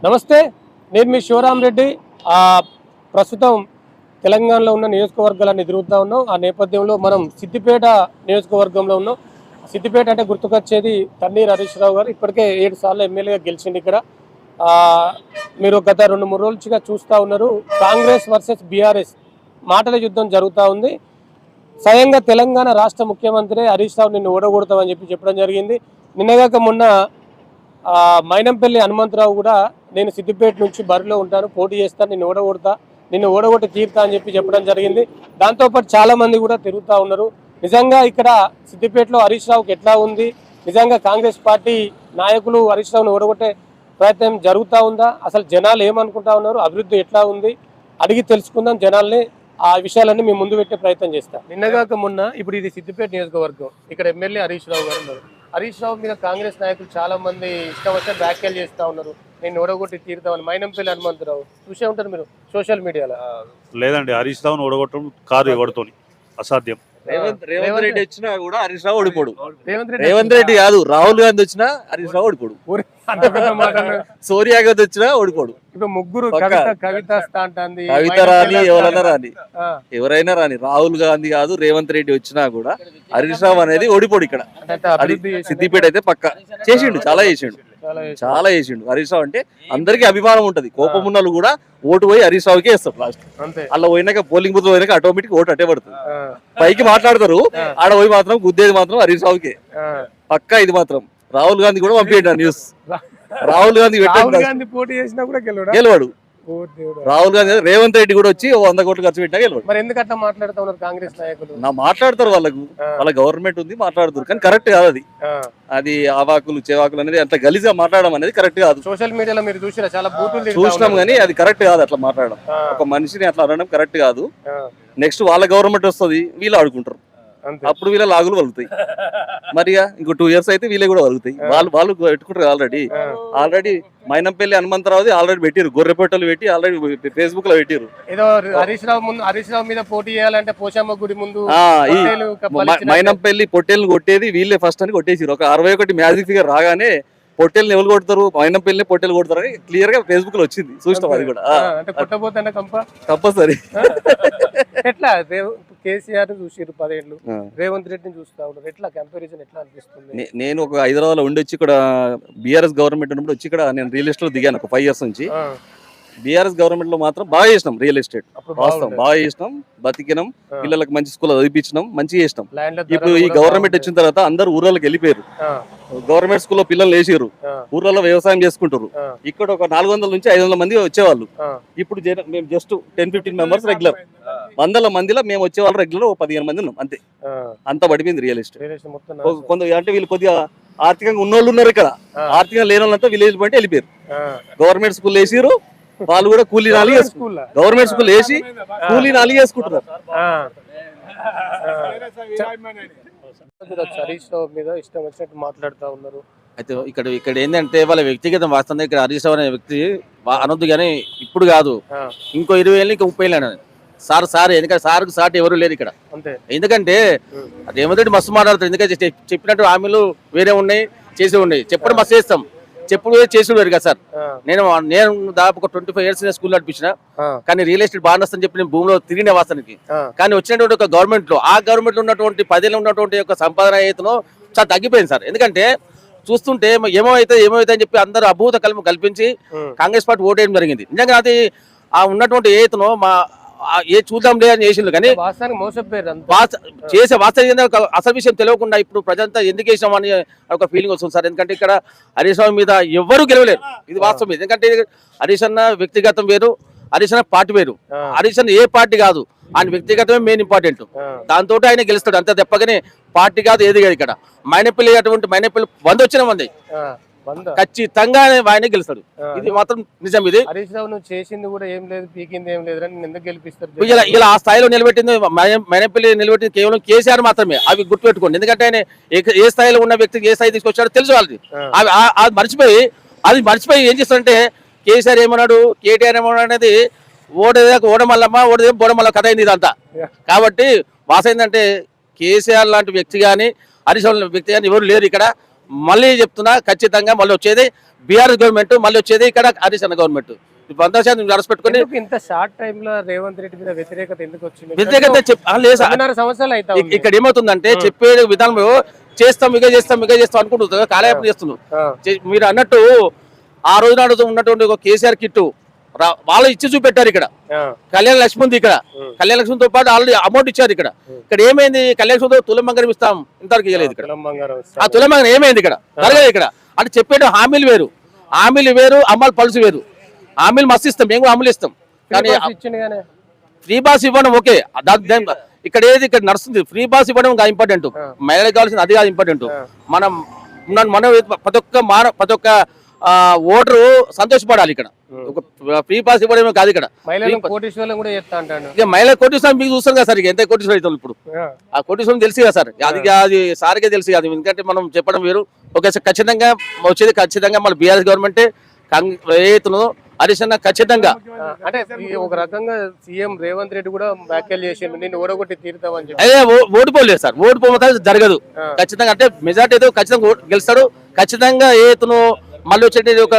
నమస్తే, నేను మీ శివరాం రెడ్డి. ప్రస్తుతం తెలంగాణలో ఉన్న నియోజకవర్గాలన్నీ తిరుగుతూ ఉన్నాం. ఆ నేపథ్యంలో మనం సిద్దిపేట నియోజకవర్గంలో ఉన్నాం. సిద్దిపేట అంటే గుర్తుకొచ్చేది తన్నీర్ హరీష్ రావు గారు. ఇప్పటికే 7 సార్లు ఎమ్మెల్యేగా గెలిచింది ఇక్కడ. మీరు గత 2-3 రోజులుగా చూస్తూ ఉన్నారు, కాంగ్రెస్ వర్సెస్ బీఆర్ఎస్ మాటల యుద్ధం జరుగుతూ ఉంది. స్వయంగా తెలంగాణ రాష్ట్ర ముఖ్యమంత్రి హరీష్ రావు నిన్ను ఓడగొడతామని చెప్పడం జరిగింది. నిన్నగాక మొన్న మైనంపల్లి హనుమంతరావు కూడా నేను సిద్దిపేట నుంచి బరిలో ఉంటాను, పోటీ చేస్తాను, నిన్ను ఓడగొట్టి తీరుతా అని చెప్పడం జరిగింది. దాంతోపాటు చాలా మంది కూడా తిరుగుతూ ఉన్నారు. నిజంగా ఇక్కడ సిద్దిపేటలో హరీష్ రావుకి ఎట్లా ఉంది, నిజంగా కాంగ్రెస్ పార్టీ నాయకులు హరీష్ రావుని ఓడగొట్టే ప్రయత్నం జరుగుతూ ఉందా, అసలు జనాలు ఏమనుకుంటా ఉన్నారు, అభివృద్ధి ఎట్లా ఉంది అడిగి తెలుసుకుందాం జనాల్ని. ఆ విషయాలన్నీ మేము ముందు పెట్టే ప్రయత్నం చేస్తాం. నిన్నగాక మొన్న ఇప్పుడు ఇది సిద్దిపేట నియోజకవర్గం, ఇక్కడ ఎమ్మెల్యే హరీష్ రావు గారు ఉన్నారు. హరీష్ రావు మీద కాంగ్రెస్ నాయకులు చాలా మంది ఇష్టం వచ్చే వ్యాఖ్యలు చేస్తూ ఉన్నారు, నేను ఓడగొట్టి తీరుతామని. మైనంపల్లి హనుమంతరావు చూసే ఉంటారు మీరు సోషల్ మీడియాలో. లేదండి, హరీష్ రావును ఓడగొట్టడం కాదు, ఎవరితోని అసాధ్యం. రేవంత్ రెడ్డి వచ్చినా కూడా హరీష్ రావు ఓడిపోడు. రేవంత్ రెడ్డి కాదు, రాహుల్ గాంధీ వచ్చినా హరీష్ రావు ఓడిపోడు. సోనియా గాంధీ వచ్చినా ఓడిపోడు. ఇప్పుడు ముగ్గురు కవిత రాని, ఎవరైనా రాని, రాహుల్ గాంధీ కాదు రేవంత్ రెడ్డి వచ్చినా కూడా హరీష్ రావు అనేది ఓడిపోడు. ఇక్కడ సిద్దిపేట అయితే పక్క చేసిండు, చాలా చేసిండు హరీష్ రావు. అంటే అందరికీ అభిమానం ఉంటది, కోపం ఉన్న కూడా ఓటు పోయి హరీష్ రావుకే వేస్తారు. లాస్ట్ అలా పోయినాక పోలింగ్ బూత్ పోయినాక ఆటోమేటిక్ ఓటు అట్టే పడుతుంది. పైకి మాట్లాడతారు, ఆడ పోయి మాత్రం గుద్దేది మాత్రం హరీష్ రావుకే పక్కా. ఇది మాత్రం రాహుల్ గాంధీ కూడా పంపించాడు న్యూస్. రాహుల్ గాంధీ పోటీ చేసినా కూడా గెలవాడు. రాహుల్ గాంధీ, రేవంత్ రెడ్డి కూడా వచ్చి 100 కోట్లు ఖర్చు పెట్టా గెలవాడు. మరి ఎందుకు అట్లా మాట్లాడుతూ ఉన్నారు కాంగ్రెస్ నాయకులు? మాట్లాడతారు, వాళ్ళ గవర్నమెంట్ ఉంది, మాట్లాడుతారు, కానీ కరెక్ట్ కాదు అది. అది ఆవాకులు చేవాకులు అనేది అంత గలీజా మాట్లాడడం అనేది కరెక్ట్ కాదు. సోషల్ మీడియాలో మీరు చూసినా చాలా బూతులు చూసినాం, కానీ అది కరెక్ట్ కాదు అట్లా మాట్లాడడం. ఒక మనిషిని అట్లా అనడం కరెక్ట్ కాదు. నెక్స్ట్ వాళ్ళ గవర్నమెంట్ వస్తుంది, వీళ్ళు ఆడుకుంటారు, అప్పుడు వీళ్ళ లాగులు వలుగుతాయి. మరిగా ఇంకో 2 years అయితే వీళ్ళే కూడా వలుగుతాయి. వాళ్ళు పెట్టుకుంటారు. ఆల్రెడీ మైనంపల్లి హనుమంతరావు ఆల్రెడీ పెట్టిరు, గొర్రెపొట్టలు పెట్టి ఆల్రెడీ ఫేస్బుక్ లో పెట్టిరు. ఏదో హరీష్ రావు మీద పోటీ చేయాలంటే పోచమ్మ గుడి ముందు మైనంపల్లి పొట్టేలను కొట్టేది వీళ్ళే ఫస్ట్ అని కొట్టేసిరు. ఒక 61 మ్యాజిక్ ఫిగర్ రాగానే పొట్టేలు ఎవరు కొడతారు, మైనంపల్లి పొట్టేలు కొడతారని క్లియర్ గా ఫేస్బుక్ లో వచ్చింది. చూస్తాం అది కూడా కంపల్సరీ. ఎట్లా కేసీఆర్ చూసిరు 10 ఏళ్ళు, రేవంత్ రెడ్డిని చూస్తా ఉన్నారు, ఎట్లా కంపారిజన్ ఎట్లా అనిపిస్తుంది? నేను ఒక హైదరాబాద్ లో ఉండి వచ్చి ఇక్కడ బీఆర్ఎస్ గవర్నమెంట్ ఉన్నప్పుడు వచ్చి ఇక్కడ నేను రియల్ ఎస్టేట్ లో దిగాను ఒక 5 years నుంచి. బీఆర్ఎస్ గవర్నమెంట్ లో మాత్రం బాగా చేసినాం, రియల్ ఎస్టేట్ వాస్తవం బాగా చేసినాం, బతికినాం, పిల్లలకు మంచి స్కూల్ చదివించినాం, మంచిగా చేసినాం. ఇప్పుడు ఈ గవర్నమెంట్ వచ్చిన తర్వాత అందరు ఊర్లకి వెళ్ళిపోయారు, గవర్నమెంట్ స్కూల్లో పిల్లలు వేసారు, ఊర్లలో వ్యవసాయం చేసుకుంటారు. ఇక్కడ ఒక 400 నుంచి 500 మంది వచ్చేవాళ్ళు. ఇప్పుడు మేము జస్ట్ 10-15 మెంబర్స్ రెగ్యులర్. 100 మందిలో మేము వచ్చేవాళ్ళు రెగ్యులర్ 15 మంది ఉన్నాం అంతే. అంత పడిపోయింది రియల్ ఎస్టేట్. కొంత అంటే వీళ్ళు కొద్దిగా ఆర్థికంగా ఉన్నోళ్ళు ఉన్నారు ఇక్కడ, ఆర్థికంగా లేని వాళ్ళంతా విలేజ్ బట్టి వెళ్ళిపోయారు. గవర్నమెంట్ స్కూల్ వేసారు, వాళ్ళు కూడా కూలీ నాలి గవర్నమెంట్ స్కూల్ వేసి కూలీ నాలి చేసుకుంటున్నారు. హరీష్ రావు మీద ఇష్టం వచ్చినట్టు మాట్లాడుతూ ఉన్నారు. అయితే ఇక్కడ ఏంటంటే వాళ్ళ వ్యక్తిగతం వాస్తవం. ఇక్కడ హరీష్ రావు అనే వ్యక్తి అనొద్దు, కానీ ఇప్పుడు కాదు, ఇంకో 20 ఏళ్ళు ఇంకా 30 ఏళ్ళు సార్ ఎందుకంటే సార్కు సాటి ఎవరు లేరు ఇక్కడ. ఎందుకంటే రేవంత్ రెడ్డి మస్తు మాట్లాడతారు, ఎందుకంటే చెప్పినట్టు హామీలు వేరే ఉన్నాయి, చేసి ఉన్నాయి, చెప్పడం మస్తు చేస్తాం, చెప్పుడు చేసి వేరు కదా సార్. నేను దాదాపు ఒక 25 years స్కూల్ నడిపించిన, కానీ రియల్ ఎస్టేట్ బాగా నష్టం చెప్పి నేను భూమిలో తిరిగిన వాస్తవానికి. కానీ వచ్చినటువంటి ఒక గవర్నమెంట్ లో, ఆ గవర్నమెంట్ లో ఉన్నటువంటి 10 ఏళ్ళు ఉన్నటువంటి ఒక సంపాదన ఏతను చాలా తగ్గిపోయింది సార్. ఎందుకంటే చూస్తుంటే ఏమవుతుంది అని చెప్పి అందరూ అభూత కల్పించి కాంగ్రెస్ పార్టీ ఓటేయడం జరిగింది. నిజంగా అది ఆ ఉన్నటువంటి ఏతను చూద్దాం లే అని చేసిండు, కానీ చేసే వాస్తవం అసలు విషయం తెలియకుండా ఇప్పుడు ప్రజంతా ఎందుకు వేసాం అని ఒక ఫీలింగ్ వస్తుంది సార్. ఎందుకంటే ఇక్కడ హరీష్ రావు మీద ఎవరు గెలవలేరు, ఇది వాస్తవం. ఎందుకంటే హరీష్ అన్న వ్యక్తిగతం వేరు, హరీష్ అన్న పార్టీ వేరు. హరీష్ అన్న ఏ పార్టీ కాదు, ఆయన వ్యక్తిగతమే మెయిన్ ఇంపార్టెంట్. దాంతో ఆయన గెలుస్తాడు అంతే తప్పగానే పార్టీ కాదు, ఏది కాదు. ఇక్కడ మైనంపల్లి 100 వచ్చిన మంది ఖచ్చితంగా ఆయన గెలుస్తాడు, ఇది మాత్రం నిజం. ఇది హరీష్ రావు నువ్వు చేసింది కూడా ఏం లేదు, పీకింది ఏం లేదు అని ఎందుకు గెలిపిస్తారు? ఇలా ఆ స్థాయిలో నిలబెట్టింది మైనంపల్లి నిలబెట్టింది కేవలం కేసీఆర్ మాత్రమే, అవి గుర్తుపెట్టుకోండి. ఎందుకంటే ఆయన ఏ స్థాయిలో ఉన్న వ్యక్తికి ఏ స్థాయి తీసుకొచ్చాడో తెలుసు వాళ్ళది. అది మర్చిపోయి ఏం చేస్తారంటే కేసీఆర్ ఏమన్నాడు, కేటీఆర్ ఏమన్నాడు అనేది ఓడమల్లమ్మ బోడమల్ల కథ అయింది ఇదంతా. కాబట్టి వాస ఏంటంటే కేసీఆర్ లాంటి వ్యక్తి కానీ హరీష్ రావు వ్యక్తి కానీ ఎవరు లేరు ఇక్కడ. మళ్ళీ చెప్తున్నా ఖచ్చితంగా మళ్ళీ వచ్చేది బీఆర్ఎస్ గవర్నమెంట్, మళ్ళీ వచ్చేది ఇక్కడ హరీష్ అన్న గవర్నమెంట్. 100% నడుసు పెట్టుకుని ఇంత షార్ట్ టైం లో రేవంత్ రెడ్డి మీద వ్యతిరేకత ఎందుకు వచ్చింది? వ్యతిరేకత లేదు సార్. 9.5 సంవత్సరాలు అయితే ఇక్కడ ఏమవుతుందంటే చెప్పే విధానం చేస్తాం ఇక చేస్తాం అనుకుంటున్నారు, కాలయాపన చేస్తున్నాం. మీరు అన్నట్టు ఆ రోజు నాడు ఉన్నటువంటి ఒక కేసీఆర్ కిట్టు వాళ్ళు ఇచ్చి చూపెట్టారు. ఇక్కడ కళ్యాణ లక్ష్మి ఉంది, ఇక్కడ కళ్యాణ లక్ష్మితో పాటు ఆల్రెడీ అమౌంట్ ఇచ్చారు. ఇక్కడ ఏమైంది, కళ్యాణ లక్ష్మితో తులం బంగారం ఇస్తాం, ఇంతవరకు ఇవ్వలేదు. ఇక్కడ ఆ తులం బంగారం ఏమైంది, ఇక్కడ జరగలేదు. ఇక్కడ అంటే చెప్పేట హామీలు వేరు, అమలు పలుసు వేరు. హామీలు మస్తు ఇస్తాం, మేము హామీలు ఇస్తాం, కానీ ఫ్రీ బాస్ ఇవ్వడం ఓకే. ఇక్కడ ఇక్కడ నడుస్తుంది ఫ్రీ బాస్ ఇవ్వడం ఇంపార్టెంట్, మహిళలకు కావాల్సింది అది కాదు ఇంపార్టెంట్. మనం ప్రతి ఒక్క ఓటరు సంతోషపడాలి. ఇక్కడ ఒక ఫ్రీ పాస్ ఇవ్వడమే కాదు, ఇక్కడ మహిళా కోటీశ్వరం మీకు చూస్తాం కదా సార్. ఎంత కోటీశ్వరం అవుతాం ఇప్పుడు, ఆ కోటీశ్వరం తెలుసు కదా సార్. అది సార్కే తెలుసు కదా, ఎందుకంటే మనం చెప్పడం వేరు. ఒక ఖచ్చితంగా వచ్చేది ఖచ్చితంగా మన బీఆర్ఎస్ గవర్నమెంట్ రైతులు హరీష్ అన్న ఖచ్చితంగా. అంటే ఒక రకంగా సీఎం రేవంత్ రెడ్డి కూడా వ్యాఖ్యలు చేసిండు, నేను ఓడగొట్టి తీరుతామని చెప్పి. అదే ఓడిపోలేదు సార్, ఓడిపోతే జరగదు ఖచ్చితంగా. అంటే మెజార్టీ అయితే ఖచ్చితంగా గెలుస్తాడు ఖచ్చితంగా. ఏతను మళ్ళీ వచ్చేది ఒక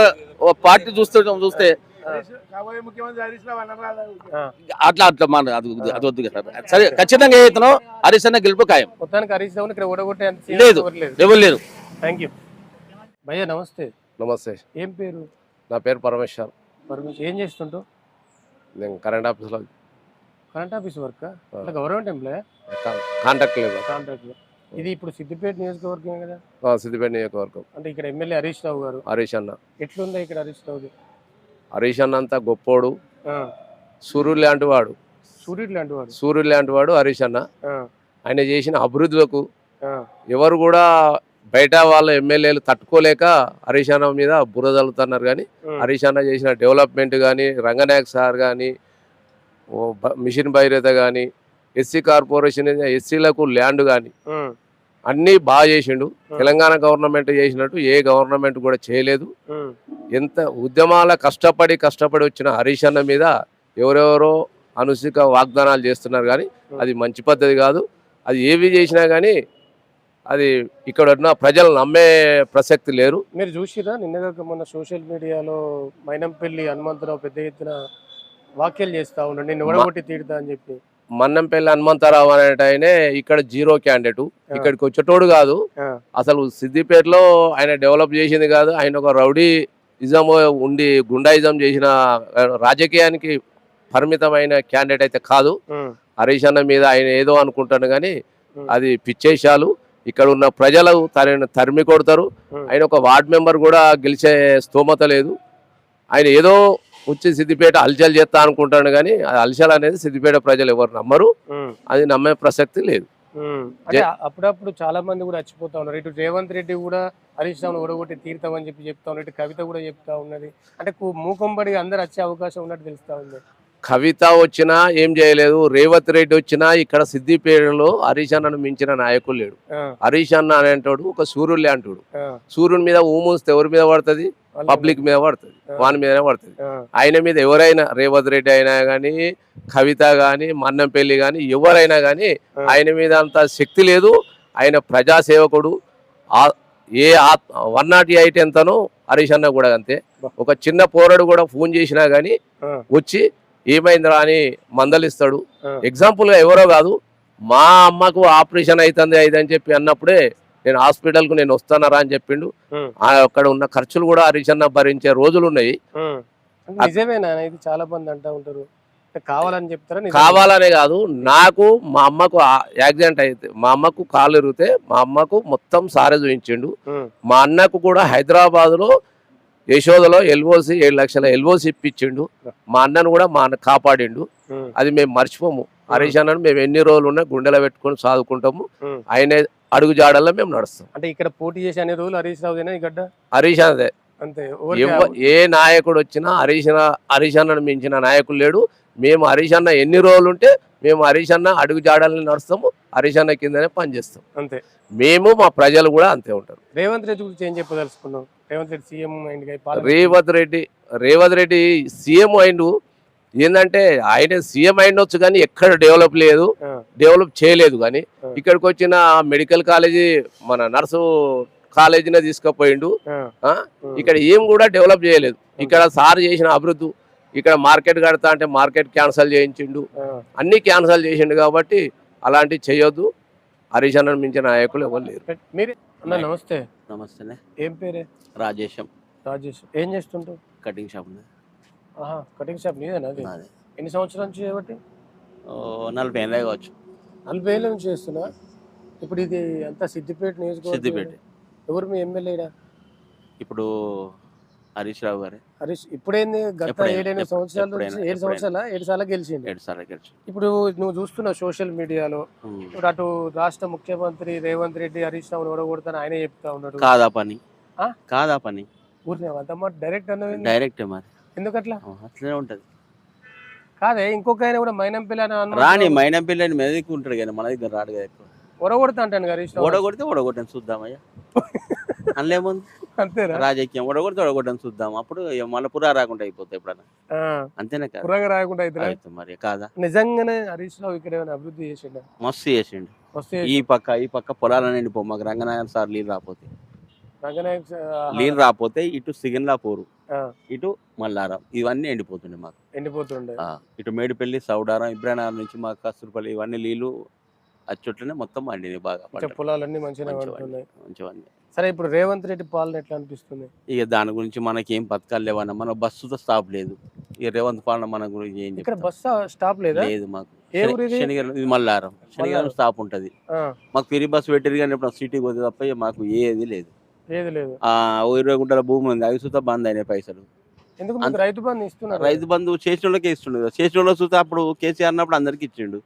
పార్టీ చూస్తే అట్లా మన అది వద్దు కదా సరే. ఖచ్చితంగా ఏతను హరీష్ అన్న గెలుపు ఖాయం. మొత్తానికి హరీష్ రావు ఇక్కడ ఓడగొట్టే లేదు, ఎవరు లేరు. థ్యాంక్ యూ భయ్యా. నమస్తే. నమస్తే. ఏం పేరు? నా పేరు పరమేశ్వర్. ఏం చేస్తుంటావు? నేను కరెంట్ ఆఫీస్లో. Current office work? Government employee? Contract లేదు. కాంట్రాక్ట్. ఇది ఇప్పుడు సిద్దిపేట నియోజకవర్గం కదా? సిద్దిపేట నియోజకవర్గం. అంటే ఇక్కడ ఎమ్మెల్యే హరీష్ రావు గారు. హరీష్ అన్న ఎట్లుందా ఇక్కడ హరీష్ రావు? హరీష్ అన్న అంతా గొప్పోడు, సూర్యుడు లాంటి వాడు. సూర్యుడు లాంటి వాడు హరీష్ అన్న. ఆయన చేసిన అభివృద్ధులకు ఎవరు కూడా బయట వాళ్ళ ఎమ్మెల్యేలు తట్టుకోలేక హరీష్ అన్న మీద బురద చల్లుతున్నారు. కానీ హరీష్ అన్న చేసిన డెవలప్మెంట్ కానీ, రంగనాయక్ సార్ కానీ, మిషన్ భైరత కానీ, ఎస్సీ కార్పొరేషన్ ఎస్సీలకు ల్యాండ్ కానీ అన్నీ బాగా చేసిండు. తెలంగాణ గవర్నమెంట్ చేసినట్టు ఏ గవర్నమెంట్ కూడా చేయలేదు. ఎంత ఉద్యమాల కష్టపడి వచ్చిన హరీష్ అన్న మీద ఎవరెవరో అనుసిక వాగ్దానాలు చేస్తున్నారు. కానీ అది మంచి పద్ధతి కాదు. అది ఏవి చేసినా కానీ అది ఇక్కడ ఉన్న ప్రజలు నమ్మే ప్రసక్తి లేరు. మీరు చూసిరా నిన్నగాక మొన్న సోషల్ మీడియాలో మైనంపల్లి హనుమంతరావు పెద్ద ఎత్తున వ్యాఖ్యలు చేస్తా ఉన్నాడు, నేను ఓడగొట్టి తీరుతా అని చెప్పి. మన్నంపల్లి హనుమంతరావు అనేట ఆయనే ఇక్కడ జీరో క్యాండిడేట్, ఇక్కడికి వచ్చేటోడు కాదు. అసలు సిద్దిపేటలో ఆయన డెవలప్ చేసింది కాదు. ఆయన ఒక రౌడీ ఇజం ఉండి గుండాయిజం చేసిన రాజకీయానికి పరిమితమైన క్యాండిడేట్ అయితే కాదు. హరీష్ అన్న మీద ఆయన ఏదో అనుకుంటాను కానీ అది పిచ్చేశాలు. ఇక్కడ ఉన్న ప్రజలు తనని తరిమి కొడతారు. ఆయన ఒక వార్డ్ మెంబర్ కూడా గెలిచే స్తోమత లేదు. ఆయన ఏదో వచ్చి సిద్దిపేట అల్చల్ చేస్తా అనుకుంటాను కానీ అల్చల్ అనేది సిద్దిపేట ప్రజలు ఎవరు నమ్మరు. అది నమ్మే ప్రసక్తి లేదు. అప్పుడప్పుడు చాలా మంది కూడా చచ్చిపోతా ఉన్నారు. ఇటు రేవంత్ రెడ్డి కూడా హరీష్ రావును ఓడగొట్టి తీరుతామని చెప్పి చెప్తా ఉన్నారు. ఇటు కవిత కూడా చెప్తా ఉన్నది. అంటే మూకంబడి అందరు వచ్చే అవకాశం ఉన్నట్టు తెలుస్తా ఉంది. కవిత వచ్చినా ఏం చేయలేదు, రేవంత్ రెడ్డి వచ్చినా ఇక్కడ సిద్దిపేటలో హరీష్ అన్నను మించిన నాయకులు లేడు. హరీష్ అన్న అనేటోడు ఒక సూర్యుడు అంటాడు. సూర్యుడి మీద ఊమూస్తే ఎవరి మీద పడుతుంది? పబ్లిక్ మీద పడుతుంది, వాని మీదనే పడుతుంది. ఆయన మీద ఎవరైనా రేవంత్ రెడ్డి అయినా కానీ, కవిత కానీ, మన్నంపల్లి కానీ ఎవరైనా కానీ ఆయన మీద అంత శక్తి లేదు. ఆయన ప్రజాసేవకుడు. ఏ 108 ఎంతనో హరీష్ అన్న కూడా అంతే. ఒక చిన్న పోరాడు కూడా ఫోన్ చేసినా కానీ వచ్చి ఏమైందిరా అని మందలిస్తాడు. ఎగ్జాంపుల్ గా ఎవరో కాదు, మా అమ్మకు ఆపరేషన్ అవుతుంది అని చెప్పి అన్నప్పుడే నేను హాస్పిటల్ కు నేను వస్తానరా అని చెప్పిండు. అక్కడ ఉన్న ఖర్చులు కూడా హరీష్ అన్న భరించే రోజులు ఉన్నాయి. నిజమేనా? ఇది చాలా మంది అంటూ ఉంటారు కావాలని చెప్తారా? కావాలనే కాదు, నాకు మా అమ్మకు యాక్సిడెంట్ అయితే మా అమ్మకు కాలు ఇరిగితే మా అమ్మకు మొత్తం సారే చూపించిండు. మా అన్నకు కూడా హైదరాబాద్ లో యశోదలో ఎల్ఓసి 7 లక్షల ఎల్ఓసి ఇప్పించిండు. మా అన్నను కూడా మా అన్న కాపాడిండు. అది మేము మర్చిపోము. హరీష్ అన్నను మేము ఎన్ని రోజులు ఉన్నా గుండెలో పెట్టుకొని సాదుకుంటాము. ఆయన అడుగు జాడల్లో మేము నడుస్తాం. అంటే ఇక్కడ పోటీ చేసే అన్ని రోజులు హరీష్ రావుదేనా ఈ గడ్డ? హరీష్ అన్నదే అంతే. ఏ నాయకుడు వచ్చినా హరీష్ అన్నను మించిన నాయకులు లేడు. మేము హరీష్ అన్న ఎన్ని రోజులు ఉంటే మేము హరీష్ అన్న అడుగు జాడల్ని నడుస్తాము. హరీష్ అన్న కిందనే పనిచేస్తాం అంతే. మేము మా ప్రజలు కూడా అంతే ఉంటారు. రేవంత్ రెడ్డి గురించి ఏం చెప్పదలుచుకున్నాం? రేవంత్ రెడ్డి సీఎం రేవంత్ రెడ్డి సీఎం అయిండు. ఏంటంటే ఆయన సీఎం అయినొచ్చు కానీ ఎక్కడ డెవలప్ చేయలేదు. కానీ ఇక్కడికి వచ్చిన మెడికల్ కాలేజీ మన నర్సు కాలేజీనే తీసుకుపోయిండు. ఆ, ఇక్కడ ఏం కూడా డెవలప్ చేయలేదు. ఇక్కడ సార్ చేసిన అభివృద్ధి, ఇక్కడ మార్కెట్ కడతా అంటే మార్కెట్ క్యాన్సల్ చేయించిండు, ఆ. అన్ని క్యాన్సల్ చేసిండు. కాబట్టి అలాంటివి చేయొద్దు. హరీష్ అన్నను మించిన నాయకులు ఎవరు లేరు. మీరు అన్న నమస్తే, నమస్తే. ఏం పేరే? రాజేశం. రాజేష్. ఏం చేస్తుంటావు? కటింగ్ షాప్ ఆహా, కటింగ్ షాప్ నీదేనా అది? ఎన్ని సంవత్సరాల నుంచి చేయబట్టి? 40 ఏళ్ళే కావచ్చు. 40 ఏళ్ళ నుంచి చేస్తున్నా. ఇప్పుడు ఇది అంతా సిద్దిపేట నియోజకవర్గం. సిద్దిపేట. ఎవరు మీ ఎమ్మెల్యేడా? ఇప్పుడు హరీష్ రావు గారే. హరీష్ ఇప్పుడేంది గత ఎప్పుడైనా, 7 సంవత్సరాల నుంచి ఎప్పుడైనా, 7 సంవత్సరాల 7 సార్లు గెలిచిండు. 7 సార్లు గెలిచి. ఇప్పుడు నువ్వు చూస్తున్నావు సోషల్ మీడియాలో, ఇప్పుడు అటు రాష్ట్ర ముఖ్యమంత్రి రేవంత్ రెడ్డి హరీష్ రావును ఓడగొడతాను ఆయనే చెప్తా ఉన్నాడు. కాదా పని? ఆ? కాదా పని? ఊరినే అంతమాట డైరెక్ట్ అన్నది డైరెక్ట్ మరి ఎందుకట్లా? అట్లనే ఉంటది. కాదే ఇంకొక ఆయన కూడా మైనంపల్లి అని రాని మైనం పిల్లని మెదకు ఉంటాడు కానీ మన దగ్గర రాడు కదా ఎక్కువ. ఓడగొడతా అంటాను హరీష్ రావు. ఓడగొడితే ఓడగొట్టని చూద్దామయ్యా. అందులేముంది, అంతేనా? రాజకీయం ఓడగొడితే ఓడగొట్టని చూద్దాం. అప్పుడు మళ్ళీ పురా రాకుండా అయిపోతాయి ఎప్పుడన్నా. ఆ, అంతేనే కదా. పురగా రాయకుండా అయితే అయితే మరి కాదా? నిజంగానే హరీష్ రావు ఇక్కడ ఏమైనా అభివృద్ధి చేసిండు? మస్తు చేసిండు. వస్తే ఈ పక్క పొలాలని ఎండిపో. మాకు రంగనాయక సార్ నీళ్ళు రాపోతే, రంగనాయక్ నీళ్ళు రాపోతే ఇటు సిగన్లాపూరు, ఆ, ఇటు మల్లారం ఇవన్నీ ఎండిపోతుండే మాకు. ఎండిపోతుండే. ఇటు మేడిపల్లి, సౌడారం, ఇబ్రాహిం నుంచి మాకు కస్తూర్పల్లి ఇవన్నీ నీళ్లు అచ్చొట్లనే మొత్తం పండినాయి బాగా. ఇంకా పొలాలన్నీ మంచిగా పడుతున్నాయి. మంచివన్నీ. సరే ఇప్పుడు రేవంత్ రెడ్డి పాలన ఎట్లా అనిపిస్తుంది? ఇక దాని గురించి మనకి ఏం పథకాలు లేవన్నా. మన బస్సుతో స్టాప్ లేదు. ఇక రేవంత్ పాలన మన గురించి ఏం ఇక్కడ చెప్తాం? బస్సు స్టాప్ లేదా? లేదు మాకు. ఏ ఊరు ఇది? శనిగారం, ఇది మల్లారం. శనిగారం స్టాప్ ఉంటది. ఆ, మాకు ఫ్రీ బస్సు పెట్టారు కానీ ఇప్పుడు సిటీకి పోతే తప్ప ఇక మాకు ఏది లేదు. ఏది లేదు. 20 గుంటల భూమి ఉంది, అవి సుతా బంద్ అయినాయి పైసలు. ఎందుకు మీకు రైతు బంధు ఇస్తున్నారు? రైతు బంధు చేసిన వాళ్ళకే ఇస్తుండే కదా. చేసిన వాళ్ళకి చూస్తే అప్పుడు కేసీఆర్ అన్నప్పుడు అందరికి ఇచ్చిండు.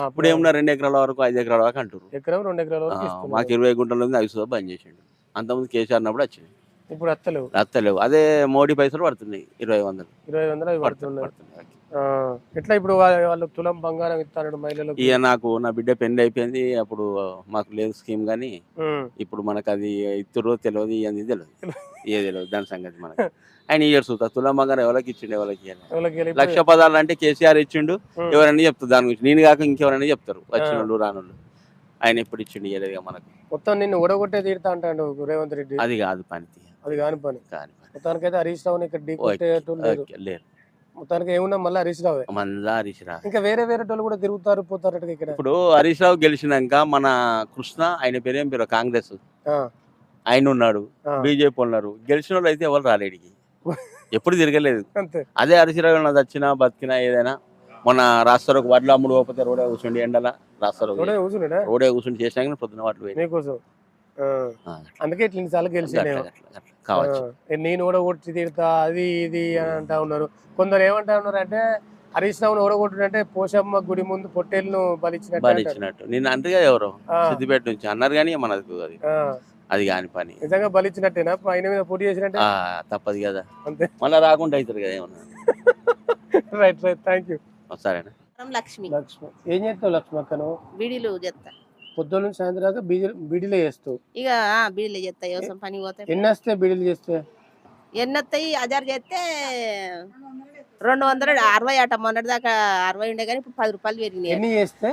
ఇప్పుడు ఏమన్నా 2 ఎకరాల వరకు 5 ఎకరాల వరకు అంటారు. ఎకరం 2 ఎకరాల వరకు ఇస్తున్నారు. మాకు 20 గుంటలు ఉంది, అవి సుతా బంద్ చేసిండు. అంతకుముందు కేసీఆర్ అన్నప్పుడు వచ్చింది. ఇప్పుడు అత్తలేవు. అత్తలేవు. అదే మోడీ పైసలు పడుతున్నాయి 20,000 20,000 అవి పడుతున్నాయి. పడుతున్నాయి. ఆ, ఎట్లా ఇప్పుడు వాళ్ళు తులం బంగారం ఇస్తాడు మహిళలకు? ఇక నాకు నా బిడ్డ పెళ్లి అయిపోయింది. అప్పుడు మాకు లేదు స్కీమ్ కానీ ఇప్పుడు మనకు అది ఇస్తురో తెలియదు, ఇవన్నీ తెలియదు, ఏ తెలియదు దాని సంగతి మనకు. ఆయన ఇయర్ చూస్తా తులం బంగారం ఎవరికి ఇచ్చిండు, ఎవరికి ఇవ్వలేదు. 1,10,000 అంటే కేసీఆర్ ఇచ్చిండు. ఎవరైనా చెప్తారు దాని గురించి. నేను కాక ఇంకెవరైనా చెప్తారు, వచ్చిన వాళ్ళు రానోళ్ళు. ఆయన ఎప్పుడు ఇచ్చిండు, ఇవ్వలేదు మనకు. మొత్తం నిన్ను ఓడగొట్టే తీరుతా అంటాడు రేవంత్ రెడ్డి. అది కాదు పని, అది కాని పని. కాని పని. మొత్తానికైతే హరీష్ రావుని ఇక్కడ ఢీ కొట్టేటోళ్ళు లేరు. లేరు. మొత్తానికి ఏమున్నా మళ్ళీ హరీష్ రావే. మళ్ళా హరీష్ రావు. ఇంకా వేరే వాళ్ళు కూడా తిరుగుతారు పోతారు ఇక్కడ. ఇప్పుడు హరీష్ రావు గెలిచినాక మన కృష్ణ, ఆయన పేరేం పేరు, కాంగ్రెస్ ఆ, ఆయన ఉన్నాడు, ఆ. బీజేపీ ఉన్నారు. గెలిచిన వాళ్ళు అయితే ఎవరు రాలేడికి, ఎప్పుడు తిరగలేదు. అంతే. అదే హరీష్ రావు వచ్చినా బతికినా ఏదైనా. మన రాస్తారు వడ్లు అమ్ముడు పోతే రోడే కూర్చుండి ఎండల రాస్తారు రోడే కూర్చున్నాడా? రోడే కూర్చుని చేసినా కానీ పొద్దున వాటిలో పోయి. మీకోసం. ఆ, అందుకే ఇట్లా ఇన్నిసార్లు గెలిచిండే కావచ్చు. నేను ఓడగొట్టి తీరుతా అది ఇది అని అంటా ఉన్నారు. కొందరు ఏమంటా ఉన్నారు అంటే హరీష్ రావును ఓడగొట్టుంటే పోషమ్మ గుడి ముందు పొట్టేళ్ళను బలిచ్చినట్టు. బలిచ్చినట్టు నిన్న అంతగా ఎవరు సిద్దిపేట నుంచి అన్నారు కానీ మనకు అది కాని పని. నిజంగా బలిచ్చినట్టేనా? ఆయన మీద పోటీ చేసినట్టే. తప్పదు కదా, అంతే. మళ్ళీ రాకుండా అవుతుంది కదా ఏమన్నా. Right right, thank you. సరేనా. లక్ష్మి. లక్ష్మి ఏం చేస్తావు? లక్ష్మి అక్కను బీడీలు చేస్తా. పొద్దున్న నుంచి సాయంత్రం దాకా బీడీలే చేస్తావు? ఇక బీడీలు చేస్తా. వ్యవసాయం పని పోతే ఎన్ని వస్తాయి బీడీలు చేస్తే? ఎన్ని వస్తాయి? 1000 చేస్తే 260 అట. మొన్నటి దాకా 60 ఉండే కానీ ఇప్పుడు 10 రూపాయలు పెరిగినాయి. ఎన్ని చేస్తే?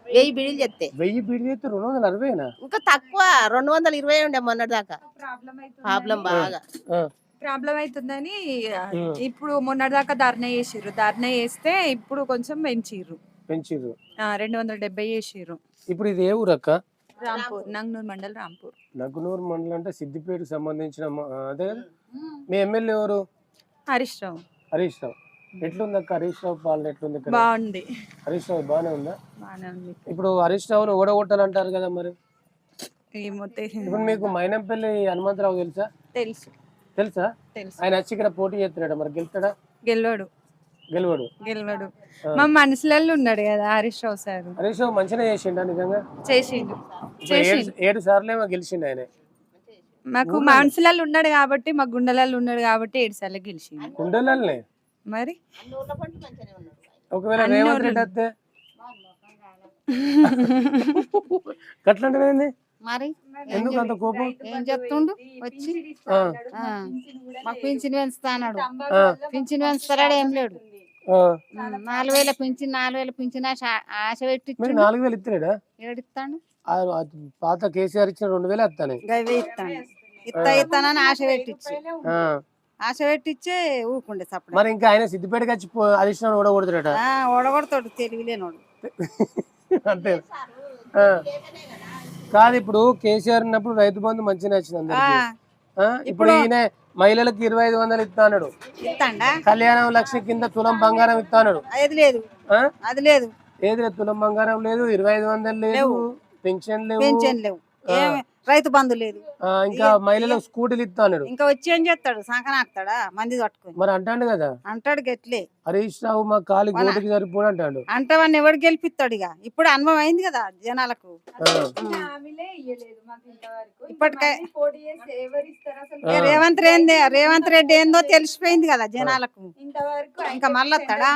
1000 బీడీలు చేస్తే. 1000 బీడీలు చేస్తే 260? ఇంకా తక్కువ, 220 ఉండే మొన్నటి దాకా. ప్రాబ్లం బాగా ప్రాబ్లం అవుతుందని ఇప్పుడు మొన్నటిదాకా ధర్నా చేసిర్రు. ధర్నా చేస్తే ఇప్పుడు కొంచెం పెంచిర్రు. 270 చేసిర్రు. ఇప్పుడు ఇది ఏ ఊరు అక్క? రాంపూర్, నంగనూరు మండల్, రాంపూర్. నగ్నూరు మండలం అంటే సిద్దిపేటకు సంబంధించిన అదే కదా. మీ ఎమ్మెల్యే ఎవరు? హరీష్ రావు. హరీష్ రావు. ఎట్లుంది అక్క హరీష్ రావు పాలన? ఎట్లుంది? బాగుంది. హరీష్ రావు బాగానే ఉందా? బాగానే ఉంది. ఇప్పుడు హరీష్ రావును ఓడగొట్టాలంటారు కదా మరి. ఏమో ఇప్పుడు మీకు మైనంపల్లి హనుమంతరావు తెలుసా? తెలుసు. తెలుసా? తెలుసు. ఆయన వచ్చి ఇక్కడ పోటీ చేస్తున్నాడు, మరి గెలుస్తాడా? గెలవడు. మా మనసులలో ఉన్నాడు కదా హరీష్ రావు సార్. హరీష్ రావు మంచిగా చేసిండా? నిజంగా చేసిండు. 7 సార్లు ఏమో గెలిచిండు ఆయన. మాకు మనసులలో ఉన్నాడు కాబట్టి, మా గుండెలలో ఉన్నాడు కాబట్టి 7 సార్లు గెలిచిండు. గుండెలనే మరి ఒకవేళ రేవంత్ రెడ్డి వస్తే గట్లంటే మరి ఎందుకు అంత కోపం? ఏం చెప్తుండు వచ్చి మాకు పింఛన్ పెంచుతాడు. పింఛన్ పెంచుతాడు ఏం లేడు. 4,000 పింఛన్ 4,000 పింఛన్ ఆశ పెట్టి 4,000 ఇస్తాడా? ఏడిస్తాడు. పాత కేసీఆర్ ఇచ్చిన 2000 వస్తానే. గవే ఇస్తానని ఆశ పెట్టించే ఊకుండే సప్పుడు. మరి ఇంకా ఆయన సిద్దిపేటకి వచ్చి అధిష్టానం ఓడగొడుతున్నట. ఓడగొడతాడు తెలివిలేనోడు. అంతే కాదు. ఇప్పుడు కేసీఆర్ ఉన్నప్పుడు రైతు బంధు మంచిగా వచ్చింది అందరికి. ఇప్పుడు ఈయన మహిళలకు 2500 ఇస్తాడు. కళ్యాణం లక్ష కింద తులం బంగారం ఇస్తాడు. అది లేదు ఏది లేదు, తులం బంగారం లేదు, 2500 లేదు, పెన్షన్ లేవు, రైతు బంధు లేదు. ఇంకా మహిళలకు స్కూటీలు ఇస్తాడు. ఇంకా వచ్చి ఏం చేస్తాడు? సంకనాకుతాడా మంది పట్టుకుని. మరి అంటాడు కదా, అంటాడు గట్లే హరీష్ రావు మా కాలి గోటికి సరిపోడు అంటాడు. అంటవన్నీ ఎవడు గెలిపిస్తాడు? ఇక ఇప్పుడు అనుభవం అయింది కదా జనాలకు. రేవంత్ రెడ్డి ఏందో తెలిసిపోయింది కదా జనాలకు. ఇంకా మళ్ళొస్తాడా?